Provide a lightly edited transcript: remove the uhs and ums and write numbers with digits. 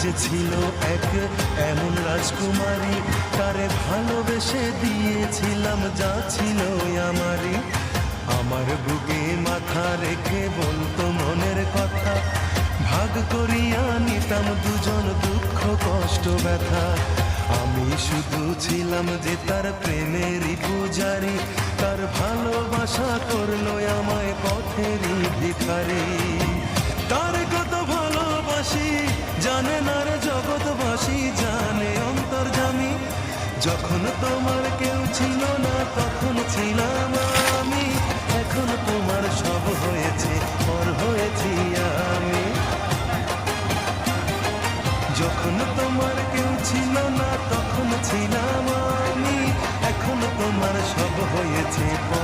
যে ছিল এক এমন রাজকুমারী, তারে ভালোবেসে দিয়েছিলাম যা ছিল আমারই। আমার বুকে মাথা রেখে বলতো মনের কথা, ভাগ করিয়া নিতাম দুজন দুঃখ কষ্ট ব্যথা। আমি শুধু ছিলাম যে তার প্রেমেরই পূজারি, তার ভালোবাসা করলো আমায় পথেরই ভিখারি। তার কত ভালোবাসি জানে না রে জগৎবাসী, জানে অন্তর্যামী। যখন তোমার কেউ ছিল না তখন ছিলাম আমি, এখন তোমার সব হয়েছে পর হয়েছি আমি। যখন তোমার কেউ ছিল না তখন ছিলাম আমি, এখন তোমার সব হয়েছে পর